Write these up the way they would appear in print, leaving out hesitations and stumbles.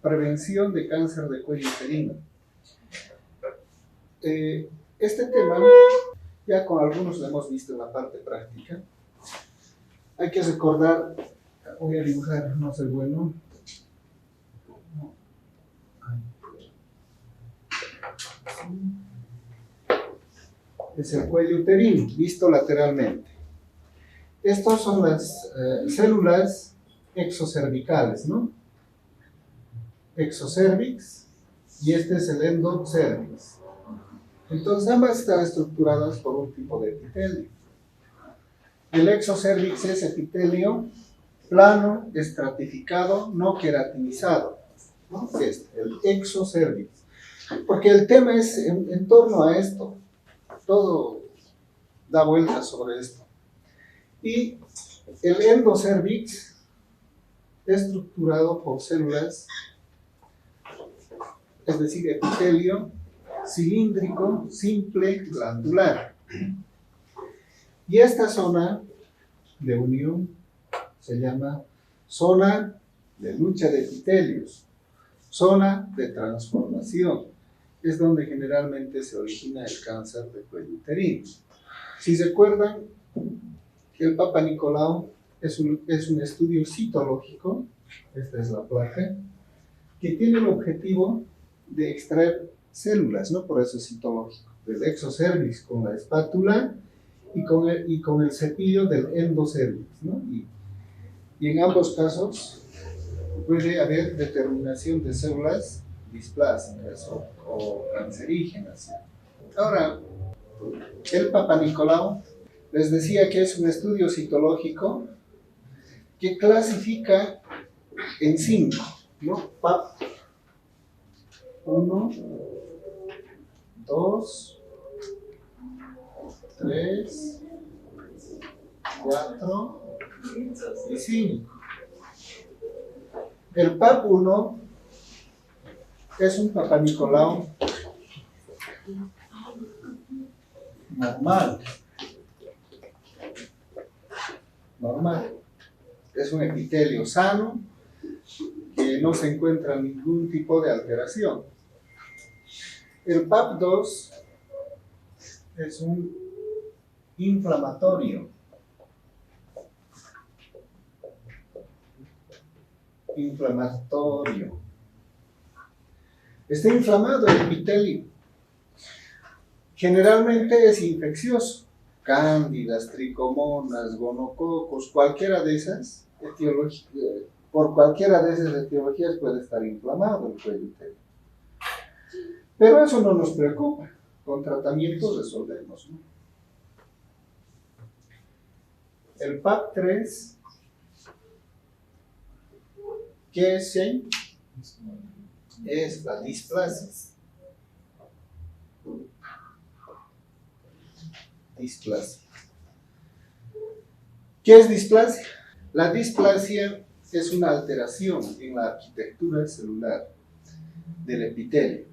Prevención de cáncer de cuello uterino. Este tema ya con algunos lo hemos visto en la parte práctica. Hay que recordar, voy a dibujar, no soy bueno. Es el cuello uterino, visto lateralmente. Estas son las células exocervicales, ¿no? Exocervix, y este es el endocervix. Entonces ambas están estructuradas por un tipo de epitelio. El exocervix es epitelio plano, estratificado, no queratinizado, ¿no? El exocervix. Porque el tema es en torno a esto, todo da vueltas sobre esto. Y el endocervix estructurado por células, es decir, epitelio cilíndrico, simple, glandular. Y esta zona de unión se llama zona de lucha de epitelios, zona de transformación. Es donde generalmente se origina el cáncer de cuello uterino. Si se acuerdan, el Papa Nicolau es un estudio citológico, esta es la placa, que tiene el objetivo de extraer células, ¿no? Por eso es citológico, del exocervix con la espátula y con el cepillo del endocervix, ¿no? Y en ambos casos puede haber determinación de células displásicas o cancerígenas. Ahora, el Papa Nicolau les decía que es un estudio citológico que clasifica en 5, ¿no? PAP 1, 2, 3, 4 y 5. El PAP 1 es un Papa Nicolau normal. Es un epitelio sano que no se encuentra ningún tipo de alteración. El PAP 2 es un inflamatorio. Está inflamado el epitelio. Generalmente es infeccioso. Cándidas, tricomonas, gonococos, cualquiera de esas por cualquiera de esas etiologías puede estar inflamado el cuello uterino. Pero eso no nos preocupa. Con tratamientos resolvemos, ¿no? El PAP 3, ¿qué es? Es la displasia. ¿Qué es displasia? La displasia es una alteración en la arquitectura celular del epitelio.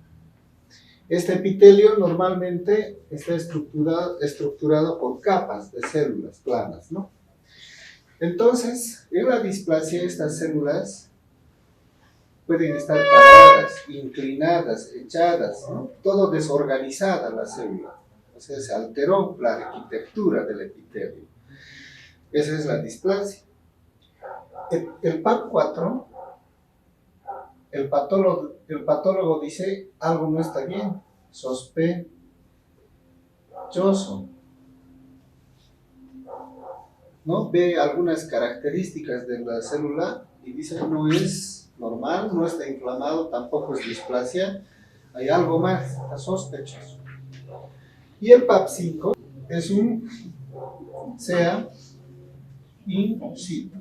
Este epitelio normalmente está estructurado por capas de células planas, ¿no? Entonces, en la displasia estas células pueden estar paradas, inclinadas, echadas, ¿no? Todo desorganizada la célula. O sea, se alteró la arquitectura del epitelio. Esa es la displasia. El PAP 4, el patólogo dice algo no está bien, sospechoso, ¿no? Ve algunas características de la célula y dice no es normal, no está inflamado, tampoco es displasia, hay algo más, está sospechoso. Y el PAP 5 es un SEA in situ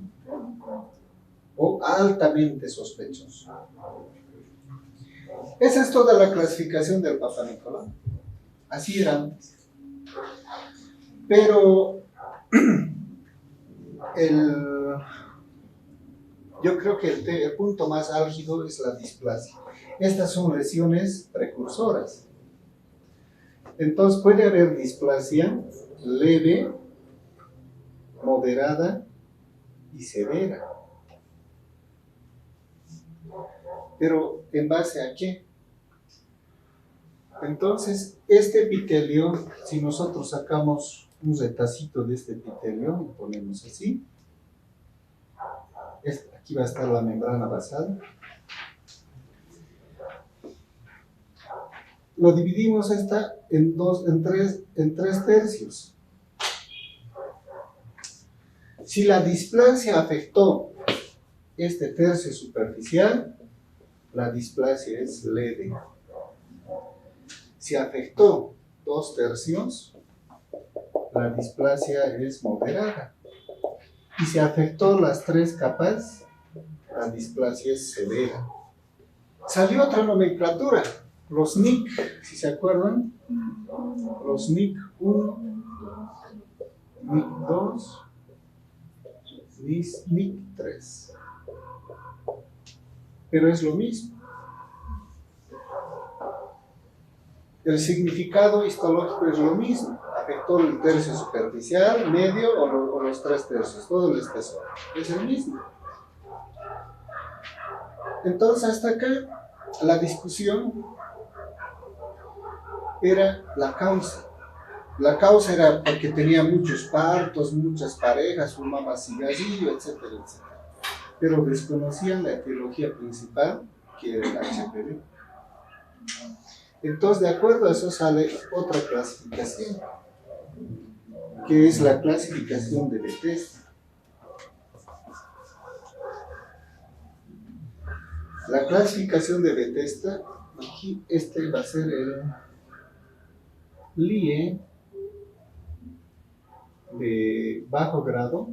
o altamente sospechoso. Esa es toda la clasificación del Papa Nicolau. Así era antes. Pero yo creo que el punto más álgido es la displasia. Estas son lesiones precursoras. Entonces puede haber displasia leve, moderada y severa. Pero ¿en base a qué? Entonces, este epitelio, si nosotros sacamos un retacito de este epitelio y ponemos así, aquí va a estar la membrana basal. Lo dividimos en tres tercios. Si la displasia afectó este tercio superficial, la displasia es leve. Si afectó 2/3, la displasia es moderada. Y si afectó las 3 capas, la displasia es severa. Salió otra nomenclatura, los NIC, si se acuerdan, los NIC 1, NIC 2, NIC 3. Pero es lo mismo. El significado histológico es lo mismo. Afectó el tercio superficial, medio o los 3 tercios, todo el espesor. Es el mismo. Entonces, hasta acá, la discusión era la causa. La causa era porque tenía muchos partos, muchas parejas, fumaba cigarrillo, etcétera, etcétera. Pero desconocían la etiología principal, que era el HPV. Entonces, de acuerdo a eso sale otra clasificación, que es la clasificación de Bethesda. La clasificación de Bethesda, aquí este va a ser el LIE de bajo grado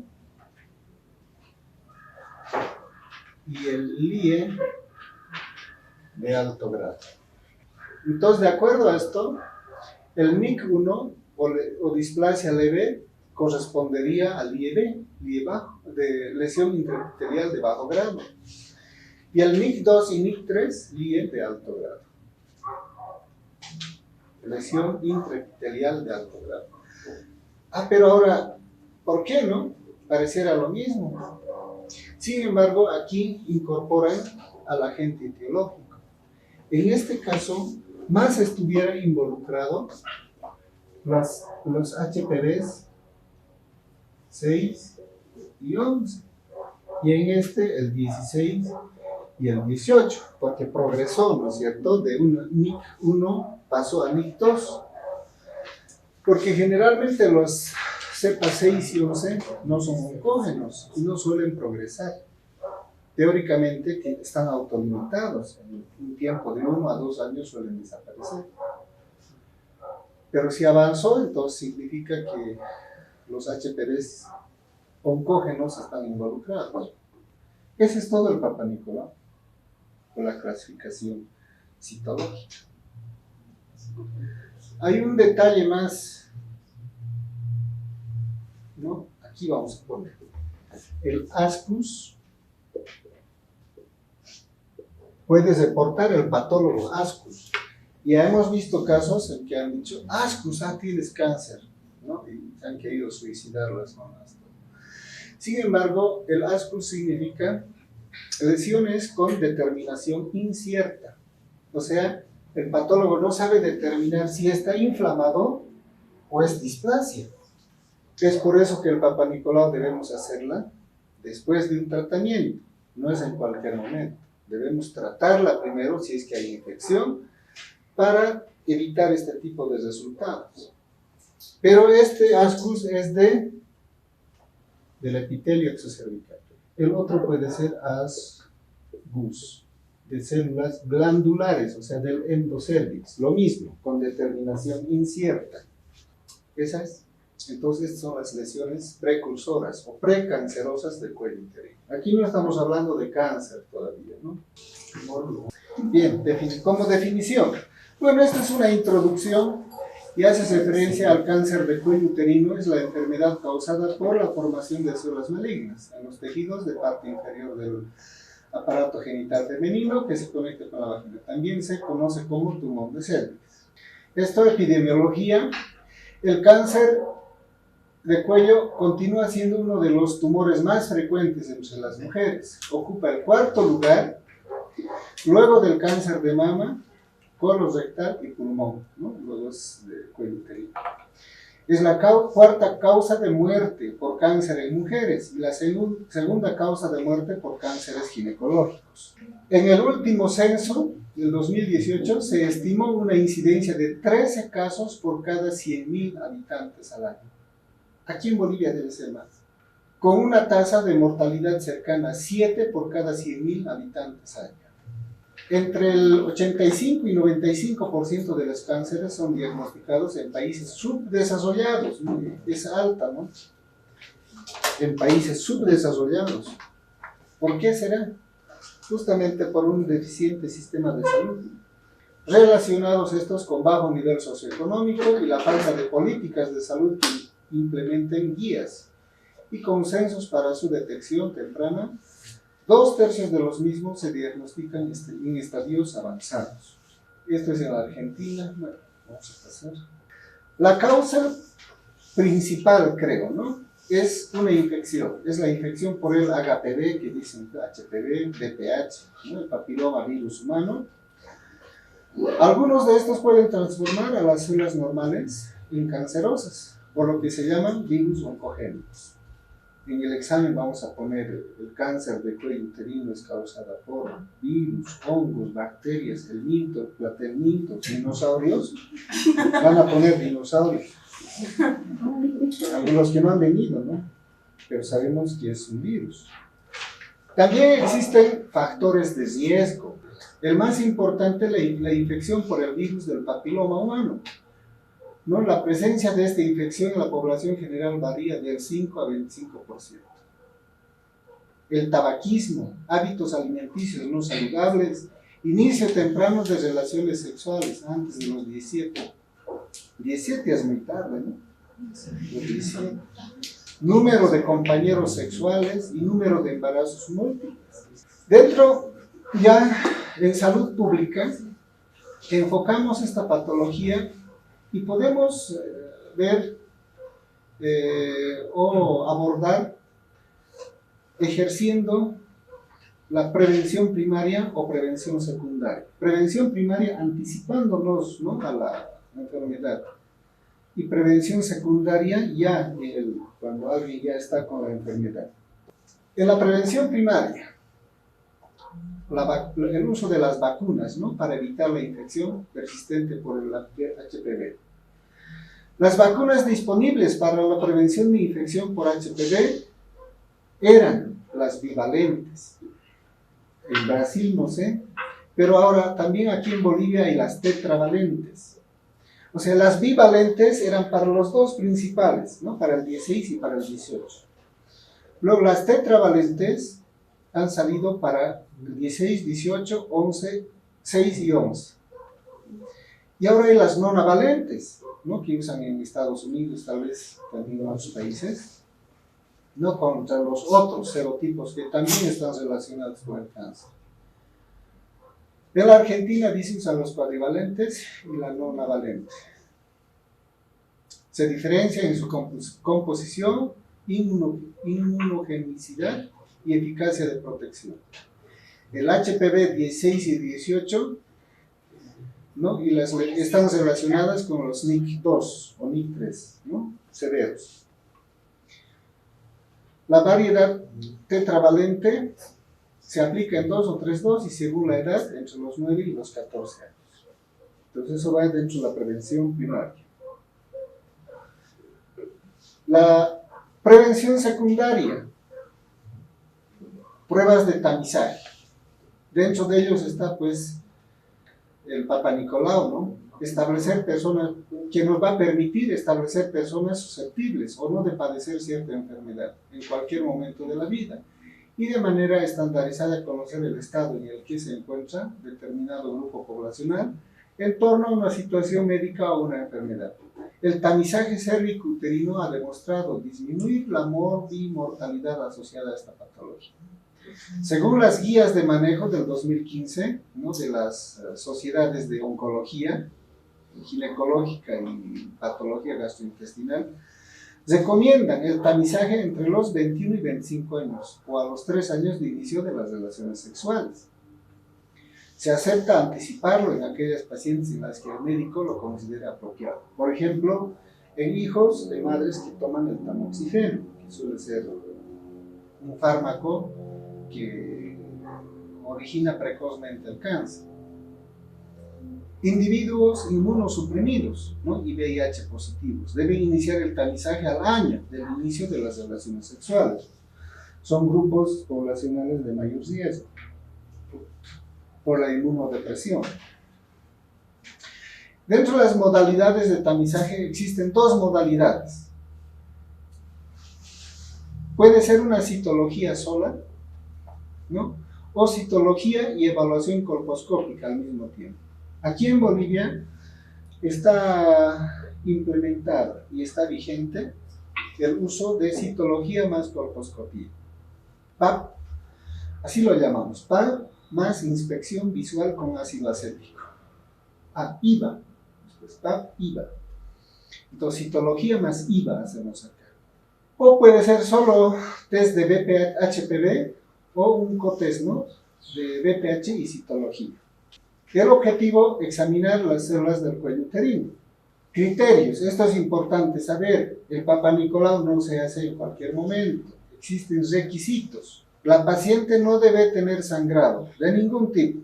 y el LIE de alto grado. Entonces, de acuerdo a esto, el NIC1 o displasia leve correspondería al LIE bajo, de lesión intraepitelial de bajo grado. Y el NIC2 y NIC3, LIE de alto grado. Lesión intraepitelial de alto grado. Pero ahora, ¿por qué no? Pareciera lo mismo. Sin embargo, aquí incorporan al agente etiológico. En este caso, más estuviera involucrado los HPVs 6 y 11. Y en este, el 16 y el 18, porque progresó, ¿no es cierto? De un NIC1 pasó a NIC2. Porque generalmente los cepa 6 y 11 no son oncógenos y no suelen progresar. Teóricamente están autolimitados. En un tiempo de 1 a 2 años suelen desaparecer. Pero si avanzó, entonces significa que los HPVs oncógenos están involucrados. Ese es todo el Papa Nicolau, con la clasificación citológica. Hay un detalle más, ¿no? Aquí vamos a poner el ascus. Puede reportar el patólogo ascus. Ya hemos visto casos en que han dicho, ascus, tienes cáncer, ¿no? Y se han querido suicidar las mamás. Sin embargo, el ascus significa lesiones con determinación incierta. O sea, el patólogo no sabe determinar si está inflamado o es displasia. Es por eso que el Papa Nicolau debemos hacerla después de un tratamiento, no es en cualquier momento. Debemos tratarla primero si es que hay infección para evitar este tipo de resultados. Pero este ascus es del epitelio exocervical. El otro puede ser ascus de células glandulares, o sea, del endocérvix, lo mismo, con determinación incierta. Esa es. Entonces, estas son las lesiones precursoras o precancerosas del cuello uterino. Aquí no estamos hablando de cáncer todavía, ¿no? Bien, como definición. Bueno, esta es una introducción y hace referencia al cáncer de cuello uterino. Es la enfermedad causada por la formación de células malignas en los tejidos de parte inferior del aparato genital femenino que se conecta con la vagina. También se conoce como tumor de cervix. Esto, epidemiología. El cáncer de cuello continúa siendo uno de los tumores más frecuentes entre las mujeres. Ocupa el 4º lugar, luego del cáncer de mama, colorectal y pulmón, ¿no? Luego es de cuello uterino. Es la 4ª causa de muerte por cáncer en mujeres y la segunda causa de muerte por cánceres ginecológicos. En el último censo del 2018 se estimó una incidencia de 13 casos por cada 100.000 habitantes al año. Aquí en Bolivia debe ser más, con una tasa de mortalidad cercana a 7 por cada 100.000 habitantes al año. Entre el 85 y 95% de los cánceres son diagnosticados en países subdesarrollados. Es alta, ¿no? En países subdesarrollados. ¿Por qué será? Justamente por un deficiente sistema de salud. Relacionados estos con bajo nivel socioeconómico y la falta de políticas de salud que implementen guías y consensos para su detección temprana. 2/3 de los mismos se diagnostican en estadios avanzados. Esto es en la Argentina. Bueno, vamos a pasar. La causa principal, creo, ¿no? Es una infección. Es la infección por el HPV, que dicen HPV, VPH, ¿no? El papiloma virus humano. Algunos de estos pueden transformar a las células normales en cancerosas, por lo que se llaman virus oncogénicos. En el examen vamos a poner el cáncer de cuello uterino es causada por virus, hongos, bacterias, helmintos, platelmintos, dinosaurios. Van a poner dinosaurios. Algunos que no han venido, ¿no? Pero sabemos que es un virus. También existen factores de riesgo. El más importante es la infección por el virus del papiloma humano, ¿no? La presencia de esta infección en la población general varía del 5 a 25%. El tabaquismo, hábitos alimenticios no saludables, inicio temprano de relaciones sexuales antes de los 17. 17 es muy tarde, ¿no? Los 17. Número de compañeros sexuales y número de embarazos múltiples. Dentro, ya en salud pública, enfocamos esta patología y podemos ver o abordar ejerciendo la prevención primaria o prevención secundaria. Prevención primaria anticipándonos, ¿no?, a la enfermedad. Y prevención secundaria ya cuando alguien ya está con la enfermedad. En la prevención primaria, el uso de las vacunas, ¿no?, para evitar la infección persistente por el HPV. Las vacunas disponibles para la prevención de infección por HPV eran las bivalentes. En Brasil no sé, pero ahora también aquí en Bolivia hay las tetravalentes. O sea, las bivalentes eran para los dos principales, ¿no?, para el 16 y para el 18. Luego las tetravalentes han salido para el 16, 18, 11, 6 y 11. Y ahora hay las nonavalentes, ¿no?, que usan en Estados Unidos, tal vez también en otros países, no contra los otros serotipos que también están relacionados con el cáncer. En la Argentina dicen usan los cuadrivalentes y la nonavalente. Se diferencia en su composición, inmunogenicidad y eficacia de protección. El HPV 16 y 18, ¿no?, y están relacionadas con los NIC2 o NIC3, ¿no?, severos. La variedad tetravalente se aplica en 2 o 3 dosis según la edad, entre los 9 y los 14 años. Entonces eso va dentro de la prevención primaria. La prevención secundaria, pruebas de tamizaje. Dentro de ellos está pues el Papa Nicolau, ¿no?, establecer personas, que nos va a permitir establecer personas susceptibles o no de padecer cierta enfermedad en cualquier momento de la vida, y de manera estandarizada conocer el estado en el que se encuentra determinado grupo poblacional en torno a una situación médica o una enfermedad. El tamizaje cérvico-uterino ha demostrado disminuir la mortalidad asociada a esta patología. Según las guías de manejo del 2015, ¿no?, de las sociedades de oncología, ginecológica y patología gastrointestinal, recomiendan el tamizaje entre los 21 y 25 años o a los 3 años de inicio de las relaciones sexuales. Se acepta anticiparlo en aquellas pacientes en las que el médico lo considera apropiado. Por ejemplo, en hijos de madres que toman el tamoxifeno, que suele ser un fármaco que origina precozmente el cáncer. Individuos inmunosuprimidos, ¿no?, y VIH positivos deben iniciar el tamizaje al año del inicio de las relaciones sexuales. Son grupos poblacionales de mayor riesgo por la inmunodepresión. Dentro de las modalidades de tamizaje existen dos modalidades. Puede ser una citología sola, ¿no?, o citología y evaluación colposcópica al mismo tiempo. Aquí en Bolivia está implementado y está vigente el uso de citología más colposcopía. PAP, así lo llamamos, PAP más inspección visual con ácido acético. IVA, después PAP, IVA. Entonces, citología más IVA hacemos acá. O puede ser solo test de BPH-HPV o un cotest, ¿no?, de BPH y citología. El objetivo, examinar las células del cuello uterino. Criterios, esto es importante saber, el Papa Nicolau no se hace en cualquier momento, existen requisitos. La paciente no debe tener sangrado de ningún tipo,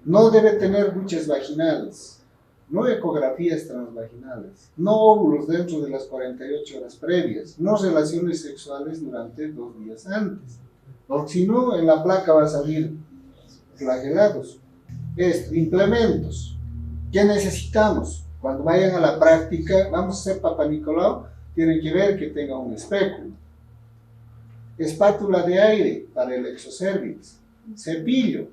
no debe tener duchas vaginales, no ecografías transvaginales, no óvulos dentro de las 48 horas previas, no relaciones sexuales durante 2 días antes, porque si no, en la placa va a salir flagelados. Implementos. ¿Qué necesitamos? Cuando vayan a la práctica, vamos a hacer Papa Nicolau, tienen que ver que tenga un espéculo, espátula de aire para el exocervix, cepillo.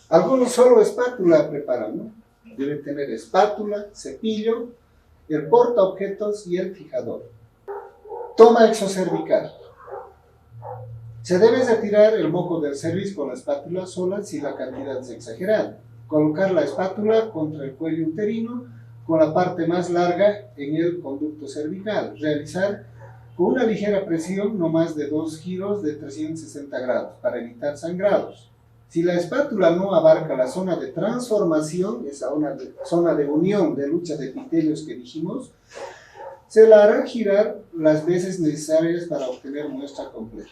Algunos solo espátula preparan, ¿no? Deben tener espátula, cepillo, el portaobjetos y el fijador. Toma exocervical. Se debe retirar el moco del cervix con la espátula sola si la cantidad es exagerada. Colocar la espátula contra el cuello uterino con la parte más larga en el conducto cervical. Realizar con una ligera presión no más de 2 giros de 360 grados para evitar sangrados. Si la espátula no abarca la zona de transformación, esa zona de unión, de lucha de epitelios que dijimos, se la hará girar las veces necesarias para obtener muestra completa.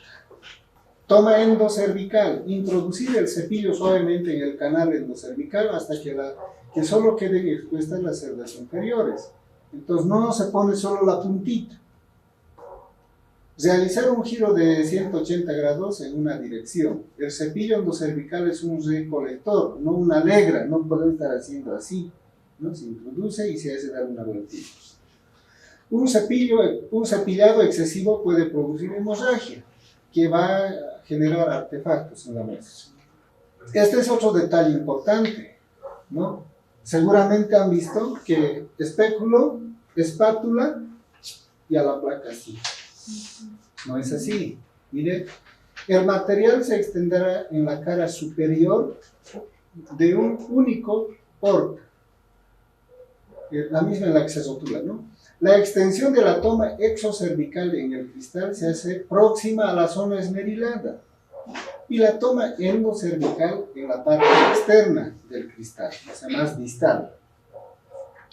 Toma endocervical, introducir el cepillo suavemente en el canal endocervical hasta que solo queden expuestas las cerdas inferiores. Entonces no se pone solo la puntita. Realizar un giro de 180 grados en una dirección. El cepillo endocervical es un recolector, no una alegra, no podemos estar haciendo así, ¿no? Se introduce y se hace dar una vueltita. Un cepillado excesivo puede producir hemorragia, que va a generar artefactos en la muestra. Este es otro detalle importante, ¿no? Seguramente han visto que espéculo, espátula y a la placa así. No es así. Mire, el material se extenderá en la cara superior de un único porta, la misma en la que se rotula, ¿no? La extensión de la toma exocervical en el cristal se hace próxima a la zona esmerilada y la toma endocervical en la parte externa del cristal, o sea, más distal.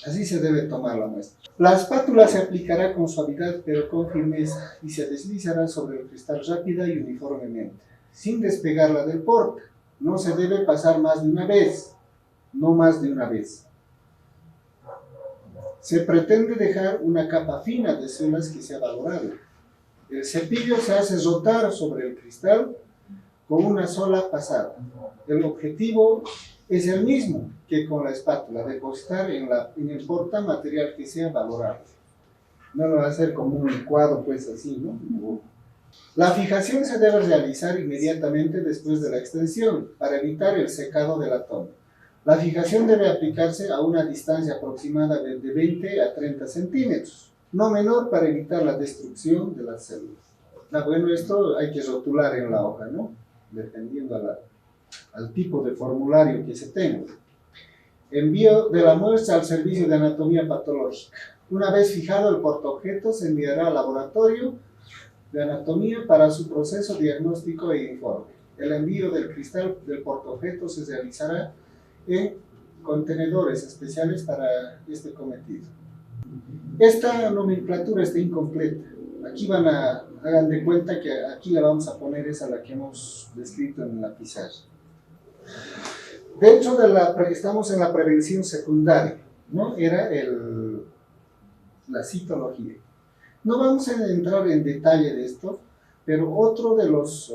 Así se debe tomar la muestra. La espátula se aplicará con suavidad pero con firmeza y se deslizará sobre el cristal rápida y uniformemente, sin despegarla del porta. No se debe pasar más de una vez, no más de una vez. Se pretende dejar una capa fina de células que sea valorable. El cepillo se hace rotar sobre el cristal con una sola pasada. El objetivo es el mismo que con la espátula, depositar en el porta material que sea valorable. No lo va a hacer como un licuado, pues así, ¿no? La fijación se debe realizar inmediatamente después de la extensión para evitar el secado de la toma. La fijación debe aplicarse a una distancia aproximada de 20 a 30 centímetros, no menor para evitar la destrucción de las células. Bueno, esto hay que rotular en la hoja, ¿no? dependiendo al tipo de formulario que se tenga. Envío de la muestra al servicio de anatomía patológica. Una vez fijado el portaobjeto, se enviará al laboratorio de anatomía para su proceso diagnóstico e informe. El envío del cristal del portaobjeto se realizará en contenedores especiales para este cometido. Esta nomenclatura está incompleta. Aquí hagan de cuenta que aquí la vamos a poner esa la que hemos descrito en la pizarra. Dentro de estamos en la prevención secundaria, ¿no? Era la citología. No vamos a entrar en detalle de esto, pero otro de los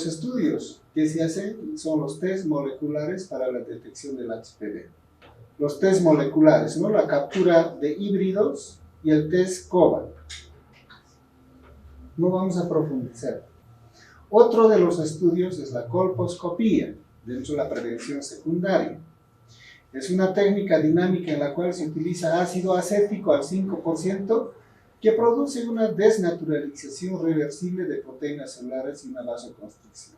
estudios que se hacen son los test moleculares para la detección del HPV. Los test moleculares, ¿no? La captura de híbridos y el test COVA. No vamos a profundizar. Otro de los estudios es la colposcopía, dentro de la prevención secundaria. Es una técnica dinámica en la cual se utiliza ácido acético al 5% que produce una desnaturalización reversible de proteínas celulares y una vasoconstricción.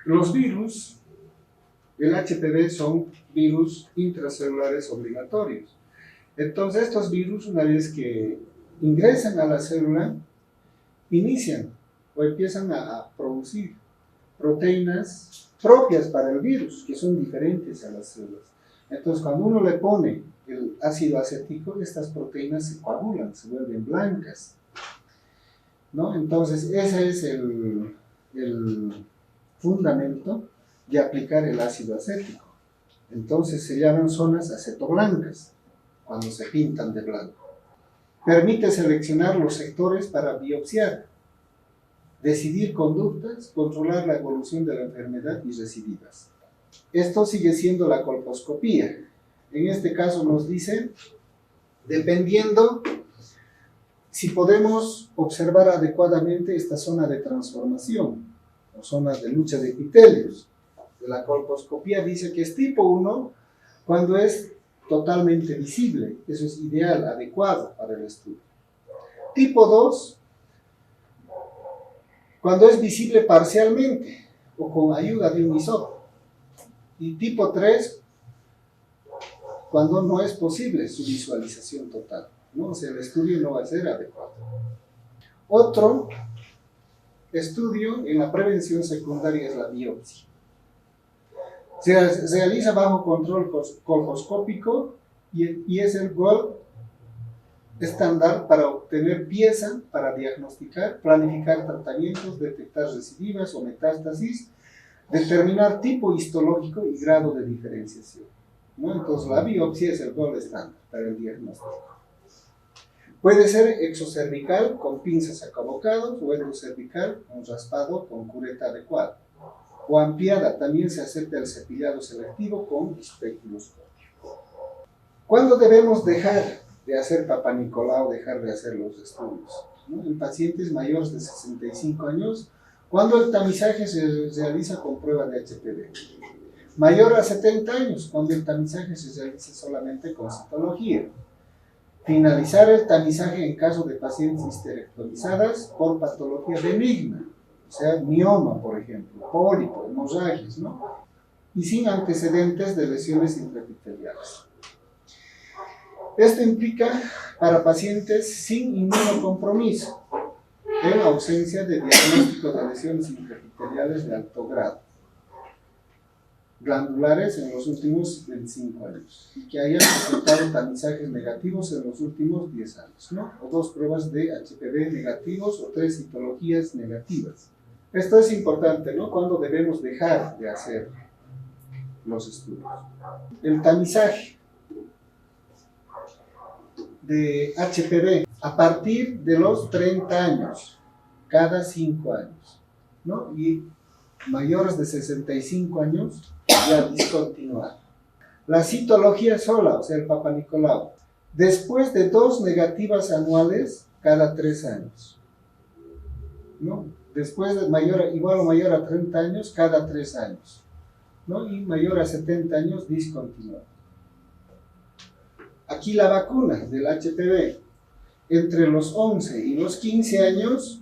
Los virus del HPV son virus intracelulares obligatorios. Entonces estos virus, una vez que ingresan a la célula, inician o empiezan a producir proteínas propias para el virus, que son diferentes a las células. Entonces, cuando uno le pone el ácido acético, estas proteínas se coagulan, se vuelven blancas, ¿no? Entonces, ese es el fundamento de aplicar el ácido acético. Entonces, se llaman zonas acetoblancas cuando se pintan de blanco. Permite seleccionar los sectores para biopsiar, decidir conductas, controlar la evolución de la enfermedad y recidivas. Esto sigue siendo la colposcopía. En este caso nos dicen, dependiendo si podemos observar adecuadamente esta zona de transformación o zonas de lucha de epitelios. De la colposcopía dice que es tipo 1 cuando es totalmente visible. Eso es ideal, adecuado para el estudio. Tipo 2, cuando es visible parcialmente o con ayuda de un hisopo. Y tipo 3, cuando no es posible su visualización total, ¿no? O sea, el estudio no va a ser adecuado. Otro estudio en la prevención secundaria es la biopsia. Se realiza bajo control colposcópico y es el gol estándar para obtener pieza, para diagnosticar, planificar tratamientos, detectar recidivas o metástasis, determinar tipo histológico y grado de diferenciación, ¿no? Entonces la biopsia es el gol estándar para el diagnóstico. Puede ser exocervical con pinzas acobocados o endocervical con raspado con cureta adecuada. O ampliada, también se acepta el cepillado selectivo con especuloscopio. ¿Cuándo debemos dejar de hacer Papa Nicolau, dejar de hacer los estudios? ¿No? En pacientes mayores de 65 años, cuando el tamizaje se realiza con prueba de HPV. Mayor a 70 años, cuando el tamizaje se realiza solamente con citología. Finalizar el tamizaje en caso de pacientes histerectomizadas por patología benigna, o sea, mioma, por ejemplo, pólipo, hemorragias, ¿no? Y sin antecedentes de lesiones intraepiteliales. Esto implica para pacientes sin inmunocompromiso, en ausencia de diagnóstico de lesiones intraepiteliales de alto grado, glandulares en los últimos 25 años, y que hayan presentado tamizajes negativos en los últimos 10 años, ¿no? O 2 pruebas de HPV negativos o 3 citologías negativas. Esto es importante, ¿no? Cuando debemos dejar de hacer los estudios. El tamizaje de HPV a partir de los 30 años, cada 5 años, ¿no? Y mayores de 65 años, ya discontinuar. La citología sola, o sea, el Papa Nicolau, después de 2 negativas anuales cada 3 años, ¿no? Después de igual o mayor a 30 años, cada 3 años, ¿no? Y mayor a 70 años, discontinuar. Aquí la vacuna del HPV, entre los 11 y los 15 años,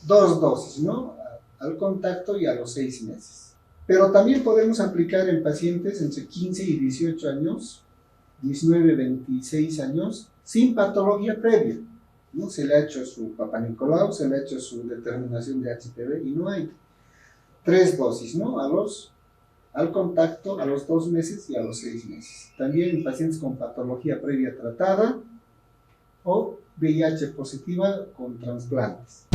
2 dosis, ¿no? al contacto y a los 6 meses. Pero también podemos aplicar en pacientes entre 15 y 18 años, 19, 26 años, sin patología previa, ¿no? Se le ha hecho su Papá Nicolau, se le ha hecho su determinación de HPV y no hay 3 dosis, ¿no? Al contacto, a los 2 meses y a los 6 meses. También en pacientes con patología previa tratada o VIH positiva con trasplantes.